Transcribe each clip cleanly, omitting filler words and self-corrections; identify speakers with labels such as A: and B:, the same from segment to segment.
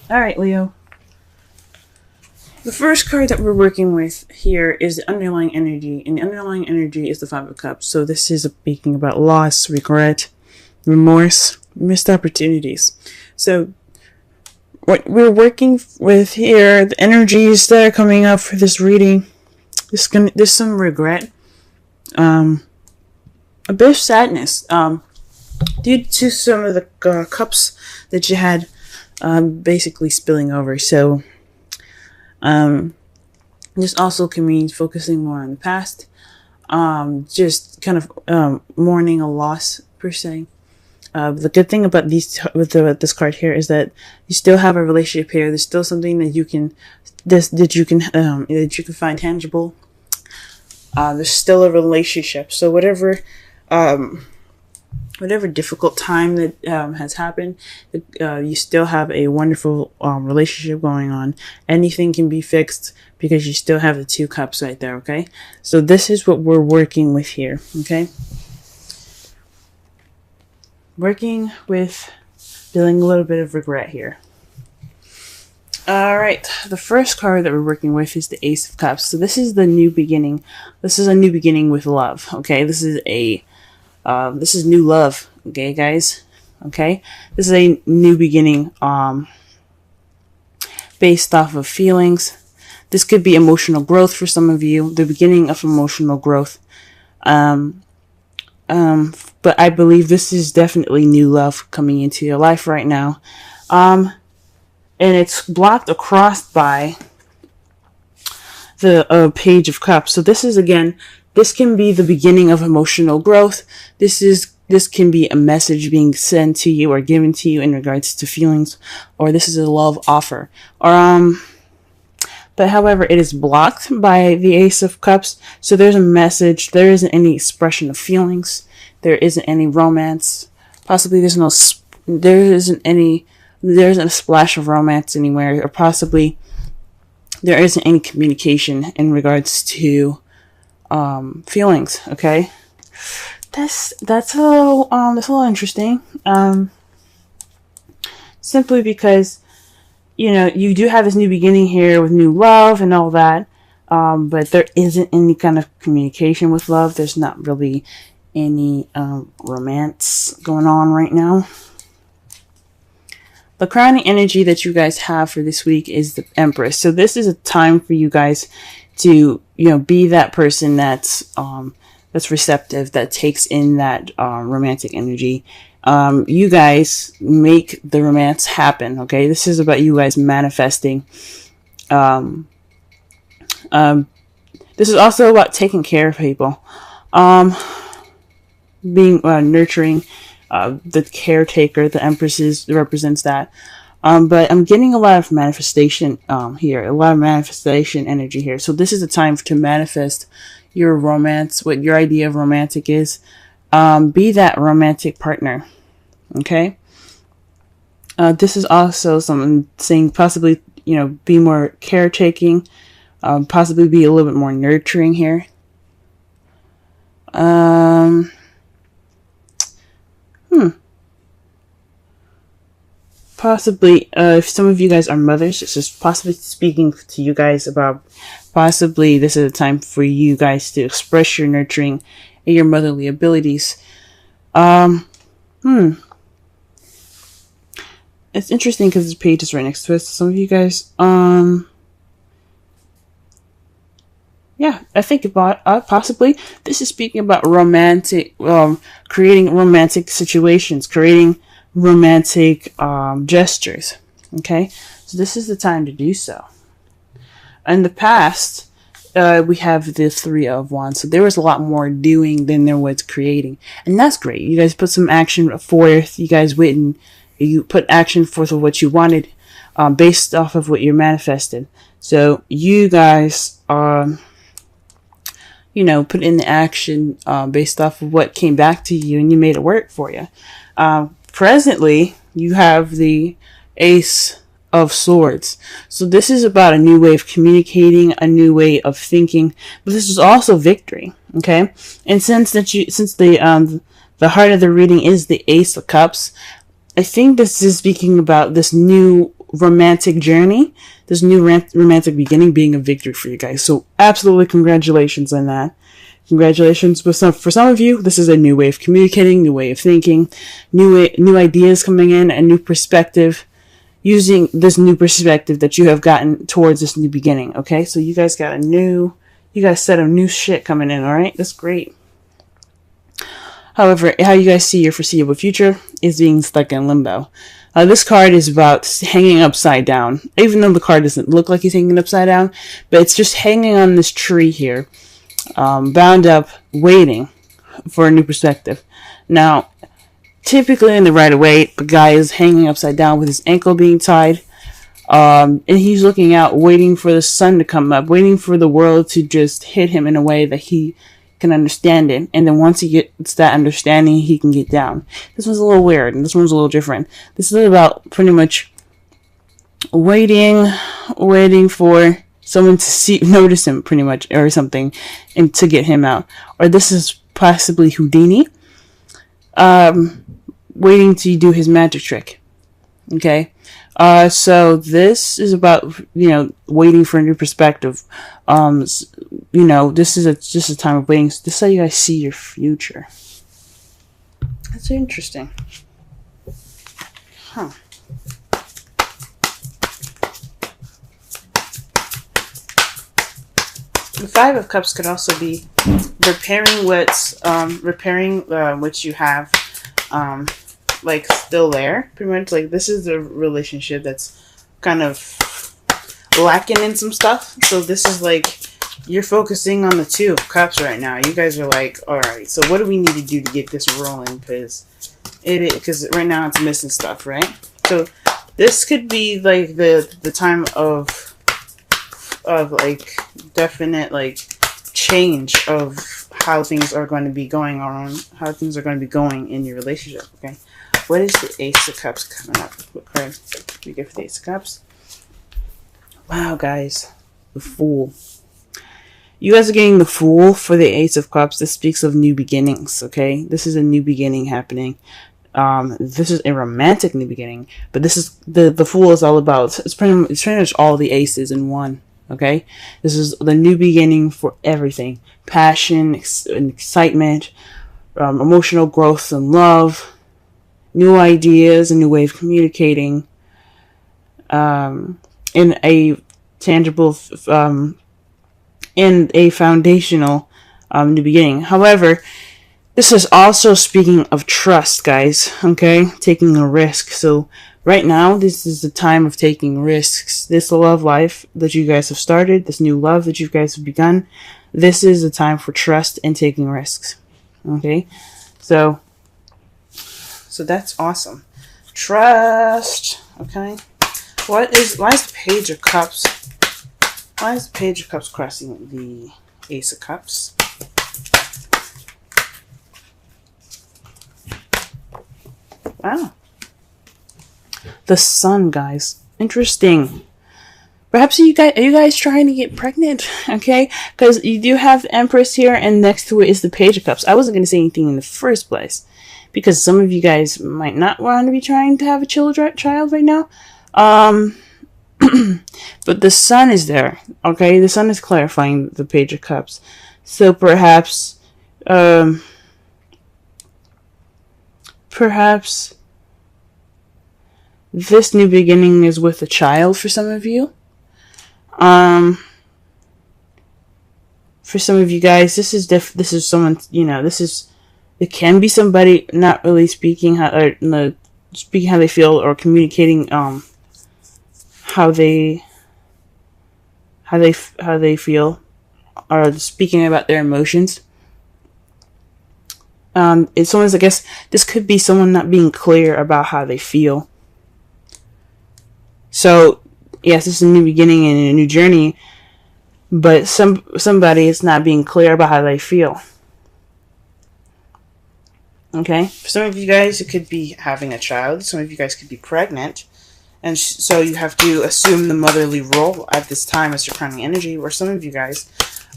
A: All right, Leo. The first card that we're working with here is the underlying energy, and the underlying energy is the Five of Cups. So this is speaking about loss, regret, remorse, missed opportunities. So what we're working with here, the energies that are coming up for this reading, there's some regret, a bit of sadness, due to some of the cups that you had basically spilling over. So this also can mean focusing more on the past, just kind of mourning a loss per se. The good thing about this card here is that you still have a relationship here. There's still something that you can find tangible. There's still a relationship. So whatever difficult time that has happened, you still have a wonderful relationship going on. Anything can be fixed because you still have the Two Cups right there, okay? So this is what we're working with here, okay? Working with feeling a little bit of regret here. Alright, the first card that we're working with is the Ace of Cups. So this is the new beginning. This is a new beginning with love, okay? This is new love, okay, guys? Okay? This is a new beginning, based off of feelings. This could be emotional growth for some of you, the beginning of emotional growth. But I believe this is definitely new love coming into your life right now. And it's blocked across by the Page of Cups. So this is, again, this can be the beginning of emotional growth. This can be a message being sent to you or given to you in regards to feelings, or this is a love offer. But however, it is blocked by the Ace of Cups. So there's a message. There isn't any expression of feelings. There isn't any romance. Possibly there isn't a splash of romance anywhere, or possibly there isn't any communication in regards to feelings. Okay, that's a little interesting. Simply because, you know, you do have this new beginning here with new love and all that, but there isn't any kind of communication with love. There's not really any romance going on right now. The crowning energy that you guys have for this week is the Empress. So this is a time for you guys to, you know, be that person that's receptive, that takes in that romantic energy. You guys make the romance happen, okay? This is about you guys manifesting. This is also about taking care of people. Being nurturing, the caretaker, the Empress represents that. But I'm getting a lot of manifestation here, a lot of manifestation energy here. So this is a time to manifest your romance, what your idea of romantic is. Be that romantic partner, okay? This is also someone saying possibly, you know, be more caretaking, possibly be a little bit more nurturing here. Possibly, if some of you guys are mothers, it's just possibly speaking to you guys about possibly this is a time for you guys to express your nurturing and your motherly abilities. It's interesting because this page is right next to it. Some of you guys, yeah, I think about possibly this is speaking about romantic, creating romantic situations, creating romantic gestures. Okay, so this is the time to do so. In the past, we have the Three of Wands, so there was a lot more doing than there was creating, and that's great. You guys put some action forth. You guys went and you put action forth of what you wanted, based off of what you manifested. So you guys, you know, put in the action based off of what came back to you, and you made it work for you. Presently, you have the Ace of Swords. So this is about a new way of communicating, a new way of thinking, but this is also victory. Okay, and since the heart of the reading is the Ace of Cups, I think this is speaking about this new romantic journey, this new romantic beginning being a victory for you guys. So absolutely congratulations on that. Congratulations. But for some of you, this is a new way of communicating, new way of thinking, new ideas coming in, a new perspective, using this new perspective that you have gotten towards this new beginning. Okay, so you guys got you got a set of new shit coming in. All right, that's great. However, how you guys see your foreseeable future is being stuck in limbo. This card is about hanging upside down, even though the card doesn't look like he's hanging upside down, but it's just hanging on this tree here, bound up, waiting for a new perspective. Now, typically in the Rider-Waite, the guy is hanging upside down with his ankle being tied, and he's looking out, waiting for the sun to come up, waiting for the world to just hit him in a way that he can understand it, and then once he gets that understanding, he can get down. This one's a little weird, and this one's a little different. This is about pretty much waiting for someone to notice him, pretty much, or something, and to get him out. Or this is possibly Houdini, waiting to do his magic trick. Okay, so this is about, waiting for a new perspective. This is just a time of waiting. This is how you guys see your future. That's interesting. Huh. The Five of Cups could also be repairing what you have, like still there, pretty much. Like this is a relationship that's kind of lacking in some stuff. So this is like you're focusing on the Two of Cups right now. You guys are like, all right, so what do we need to do to get this rolling? Because right now it's missing stuff, right? So this could be like the time of like definite like change of how things are going to be going on, how things are going to be going in your relationship. Okay, what is the Ace of Cups coming up? What card do we get for the Ace of Cups? Wow, guys, the Fool. You guys are getting the Fool for the Ace of Cups. This speaks of new beginnings. Okay, this is a new beginning happening. This is a romantic new beginning, but this is the Fool is all about. It's pretty much all the aces in one. Okay, this is the new beginning for everything: passion, and excitement, emotional growth and love, new ideas, a new way of communicating, in a tangible, in a foundational new beginning. However, this is also speaking of trust, guys. Okay, taking a risk. So right now, this is the time of taking risks. This love life that you guys have started, this new love that you guys have begun, this is the time for trust and taking risks. Okay, so that's awesome. Trust. Okay, why is the Page of Cups? Why is the Page of Cups crossing the Ace of Cups? Wow. The Sun, guys. Interesting. Perhaps are you guys trying to get pregnant? Okay, because you do have the Empress here, and next to it is the Page of Cups. I wasn't going to say anything in the first place because some of you guys might not want to be trying to have a child right now. But the Sun is there. Okay, the Sun is clarifying the Page of Cups. So perhaps this new beginning is with a child for some of you. For some of you guys, this is someone, it can be somebody not really speaking how they feel or communicating how they feel or speaking about their emotions. It's someone's, I guess this could be someone not being clear about how they feel. So, yes, this is a new beginning and a new journey, but somebody is not being clear about how they feel. Okay? For some of you guys, it could be having a child. Some of you guys could be pregnant. And so you have to assume the motherly role at this time as your crowning energy, or some of you guys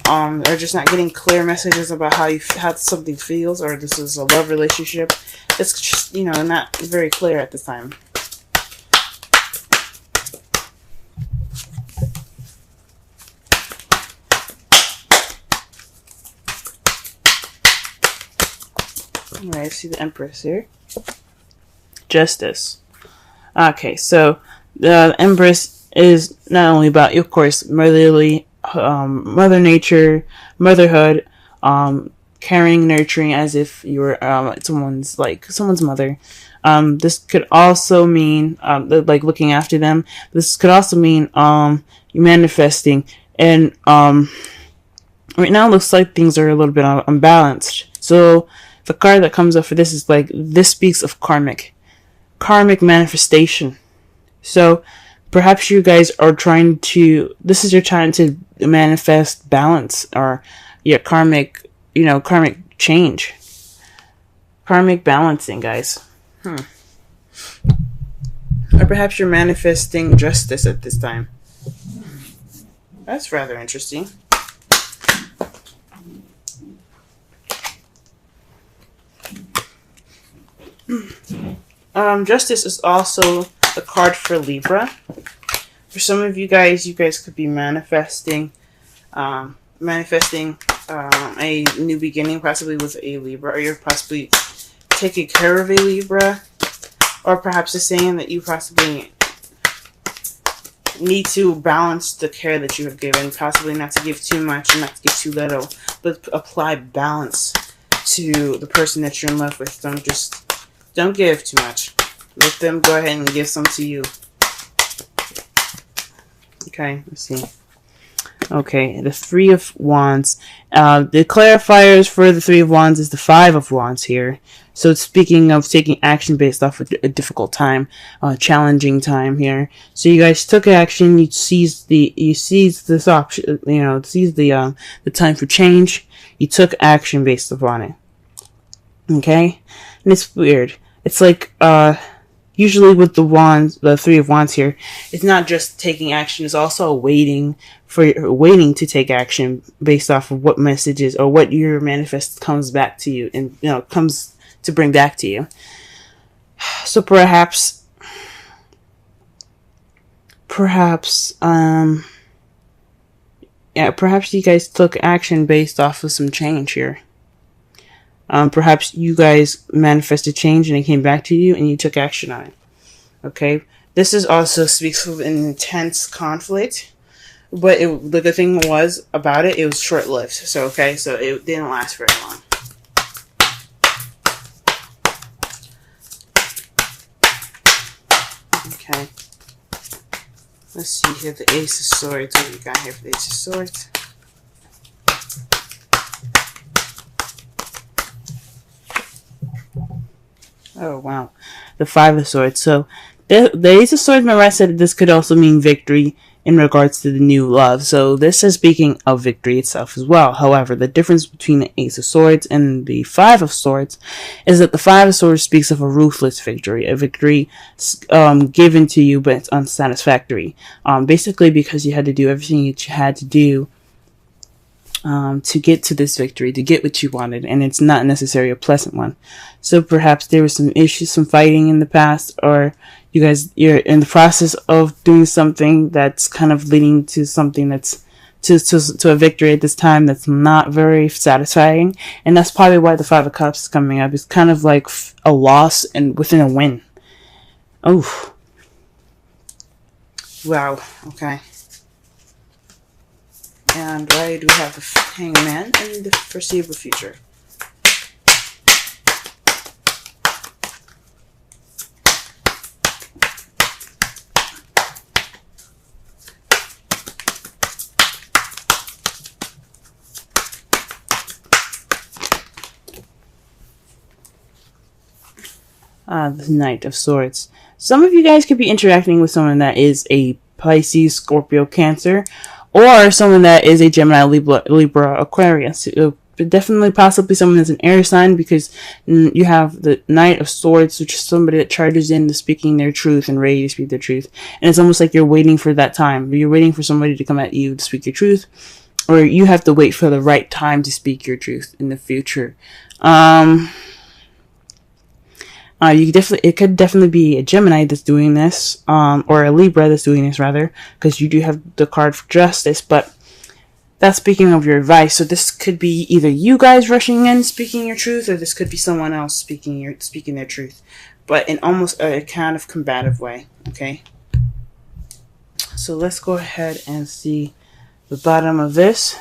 A: are just not getting clear messages about how something feels, or this is a love relationship. It's just, not very clear at this time. Alright, see the Empress here. Justice. Okay, so the Empress is not only about, of course, motherly, mother nature, motherhood, caring, nurturing, as if you were someone's mother. This could also mean like looking after them. This could also mean manifesting. And right now it looks like things are a little bit unbalanced. So the card that comes up for this is like, this speaks of karmic manifestation. So perhaps you guys are trying to, this is your time to manifest balance, or your karmic change. Karmic balancing, guys. Or perhaps you're manifesting justice at this time. That's rather interesting. Justice is also a card for Libra. For some of you guys could be manifesting a new beginning, possibly with a Libra, or you're possibly taking care of a Libra, or perhaps it's saying that you possibly need to balance the care that you have given, possibly not to give too much and not to give too little, but apply balance to the person that you're in love with. Don't give too much. Let them go ahead and give some to you. Okay, let's see. Okay, the Three of Wands. The clarifiers for the Three of Wands is the Five of Wands here. So it's speaking of taking action based off of a difficult time, challenging time here. So you guys took action. You seized this option. Seized the time for change. You took action based upon it. Okay, and it's weird. It's like usually with the Three of Wands here, it's not just taking action, it's also waiting to take action based off of what messages or what your manifest comes back to you and comes to bring back to you. So perhaps you guys took action based off of some change here. Perhaps you guys manifested change and it came back to you and you took action on it. Okay? This is also speaks of an intense conflict, but the good thing was about it was short-lived. So, okay? So it didn't last very long. Okay. Let's see here, the Ace of Swords. What do we got here for the Ace of Swords? Oh, wow. The Five of Swords. So, the Ace of Swords, remember I said this could also mean victory in regards to the new love. So, this is speaking of victory itself as well. However, the difference between the Ace of Swords and the Five of Swords is that the Five of Swords speaks of a ruthless victory. A victory given to you, but it's unsatisfactory. Basically because you had to do everything that you had to do to get to this victory, to get what you wanted, and it's not necessarily a pleasant one. So perhaps there was some issues, some fighting in the past, or you're in the process of doing something that's kind of leading to something that's to a victory at this time that's not very satisfying, and that's probably why the Five of Cups is coming up. It's kind of like a loss and within a win. Oh, wow. Okay. And why do we have the Hangman in the foreseeable future? The Knight of Swords. Some of you guys could be interacting with someone that is a Pisces, Scorpio, Cancer, or someone that is a Gemini, Libra, Aquarius. Definitely possibly someone that's an air sign, because you have the Knight of Swords, which is somebody that charges into speaking their truth and ready to speak their truth. And it's almost like you're waiting for that time. You're waiting for somebody to come at you to speak your truth, or you have to wait for the right time to speak your truth in the future. It could definitely be a Gemini that's doing this, or a Libra that's doing this rather, because you do have the card for Justice. But That's speaking of your advice. So this could be either you guys rushing in speaking your truth, or this could be someone else speaking their truth, but in almost a kind of combative way. Okay. So let's go ahead and see the bottom of this.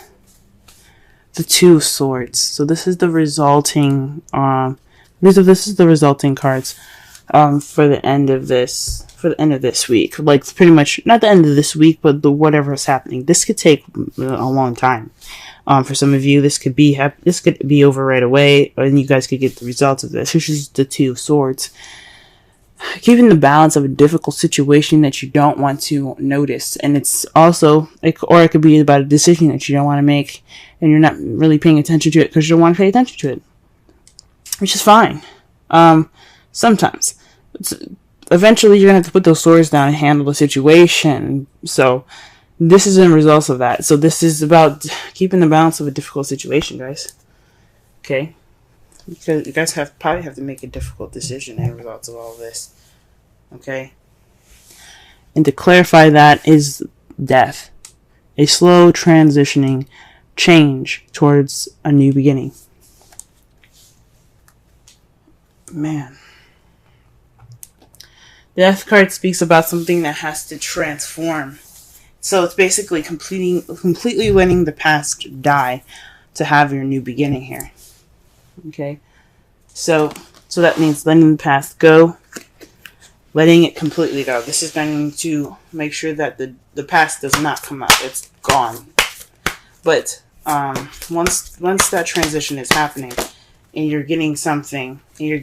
A: The Two of Swords. So this is the resulting. This is the resulting cards for the end of this. For the end of this week, like pretty much not the end of this week, but whatever is happening. This could take a long time. For some of you, this could be over right away, and you guys could get the results of this. Which is the Two of Swords, keeping the balance of a difficult situation that you don't want to notice, and it's also or it could be about a decision that you don't want to make, and you're not really paying attention to it because you don't want to pay attention to it, which is fine. Sometimes. Eventually, you're going to have to put those swords down and handle the situation. So, this is a result of that. So, this is about keeping the balance of a difficult situation, guys. Okay? Because you guys probably have to make a difficult decision as a result of all of this. Okay? And to clarify that is death. A slow transitioning change towards a new beginning. Man. The Death card speaks about something that has to transform. So it's basically completely letting the past die to have your new beginning here. Okay? So that means letting the past go, letting it completely go. This is going to make sure that the past does not come up. It's gone. But once that transition is happening and you're getting something, you're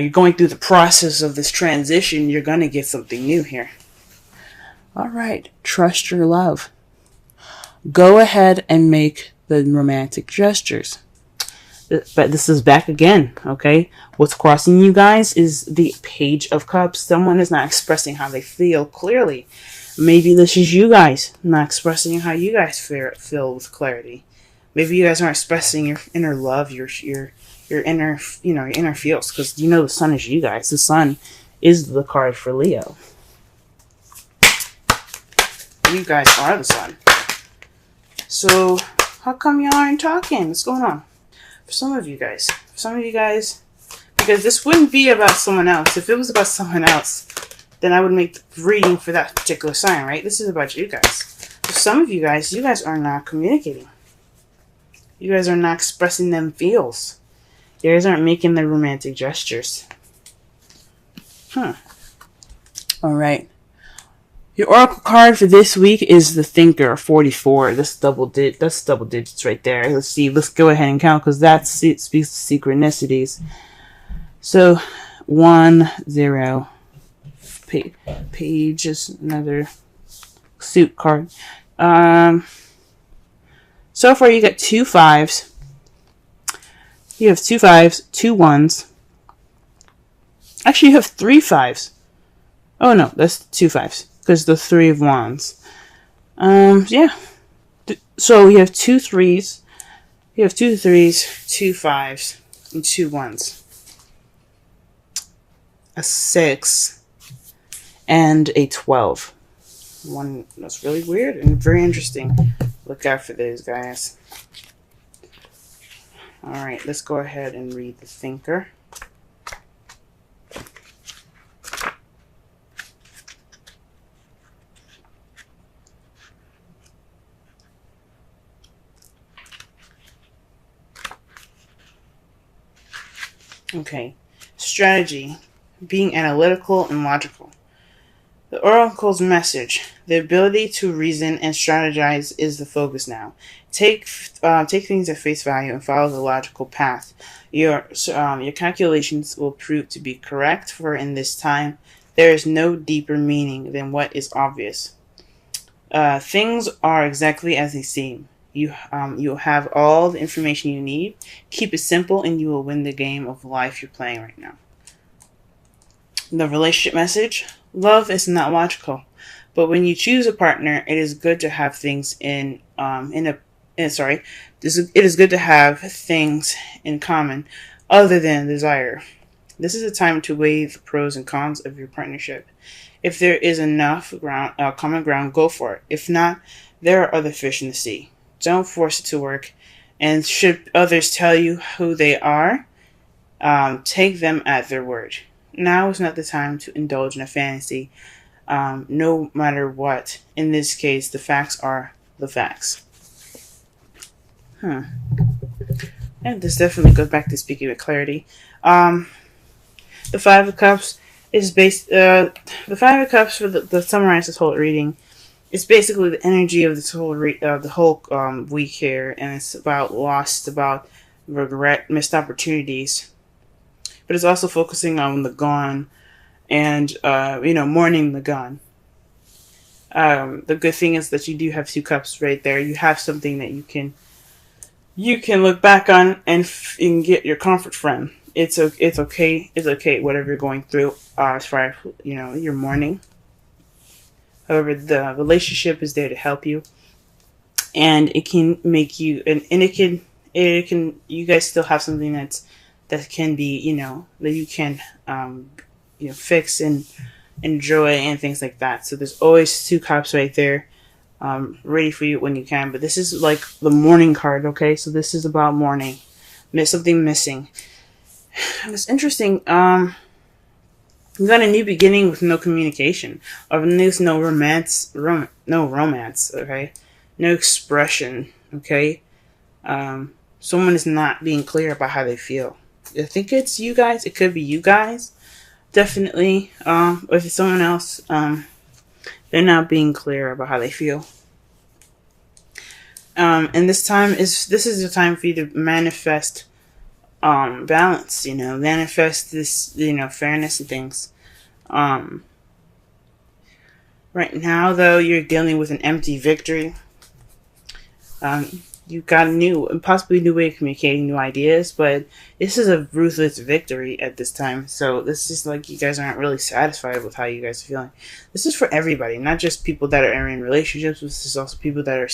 A: going through the process of this transition, you're going to get something new here. All right. Trust your love. Go ahead and make the romantic gestures. But this is back again, okay? What's crossing you guys is the Page of Cups. Someone is not expressing how they feel clearly. Maybe this is you guys not expressing how you guys feel with clarity. Maybe you guys aren't expressing your inner love, your inner, your inner feels, because the sun is you guys. The sun is the card for Leo. You guys are the sun. So, how come y'all aren't talking? What's going on? For some of you guys, because this wouldn't be about someone else. If it was about someone else, then I would make the reading for that particular sign, right? This is about you guys. For some of you guys are not communicating. You guys are not expressing them feels. You guys aren't making the romantic gestures. All right. Your oracle card for this week is the Thinker, 44. That's double digits right there. Let's see. Let's go ahead and count because that speaks to synchronicities. So 1, 0. Page is another suit card. So far you got 2 5s. You have 2 5s, 2 1s. Actually, you have 3 5s. Oh no, that's 2 5s because the 3 of wands. Yeah. So you have 2 3s. You have 2 3s, 2 5s, and 2 1s. A 6 and a 12. One that's really weird and very interesting. Look out for those guys. Alright, let's go ahead and read the Thinker. Okay, strategy. Being analytical and logical. The Oracle's message. The ability to reason and strategize is the focus now. Take things at face value and follow the logical path. Your calculations will prove to be correct, for in this time there is no deeper meaning than what is obvious. Things are exactly as they seem. You'll have all the information you need. Keep it simple and you will win the game of life you're playing right now. The relationship message. Love is not logical, but when you choose a partner, it is good to have things it is good to have things in common other than desire. This is a time to weigh the pros and cons of your partnership. If there is enough common ground, go for it. If not, there are other fish in the sea. Don't force it to work. And should others tell you who they are, take them at their word. Now is not the time to indulge in a fantasy, no matter what. In this case, the facts are the facts. And this definitely goes back to speaking with clarity. The Five of Cups is based. The Five of Cups, for the summarize this whole reading, is basically the energy of this whole week here, and it's about loss, it's about regret, missed opportunities, but it's also focusing on the gone, and mourning the gone. The good thing is that you do have 2 cups right there. You have something that you can look back on and get your comfort from. It's okay. It's okay. Whatever you're going through, as far as your mourning. However, the relationship is there to help you, and it can make you, and it can. You guys still have something that can be, that you can, fix and enjoy and things like that. So there's always 2 cups right there. Ready for you when you can. But this is like the mourning card, okay? So this is about mourning. Something missing. It's interesting. You got a new beginning with no communication. Or there's no romance. No romance, okay? No expression, okay? Someone is not being clear about how they feel. I think it's you guys. It could be you guys. Definitely. If it's someone else, they're not being clear about how they feel. And this is the time for you to manifest balance, manifest this, fairness and things. Right now, though, you're dealing with an empty victory. You've got possibly new way of communicating, new ideas, but this is a ruthless victory at this time. So this is like you guys aren't really satisfied with how you guys are feeling. This is for everybody, not just people that are in relationships. This is also people that are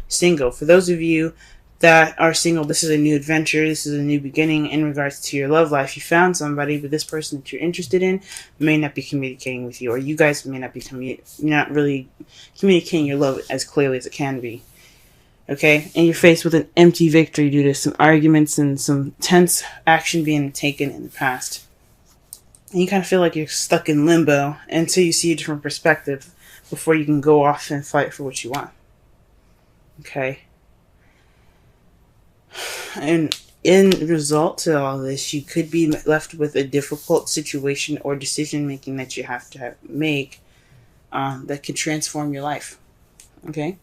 A: single. For those of you that are single, this is a new adventure. This is a new beginning in regards to your love life. You found somebody, but this person that you're interested in may not be communicating with you, or you guys may not be not really communicating your love as clearly as it can be. Okay, and you're faced with an empty victory due to some arguments and some tense action being taken in the past. And you kind of feel like you're stuck in limbo until you see a different perspective before you can go off and fight for what you want. Okay. And in result to all this, you could be left with a difficult situation or decision making that you have to make that could transform your life. Okay.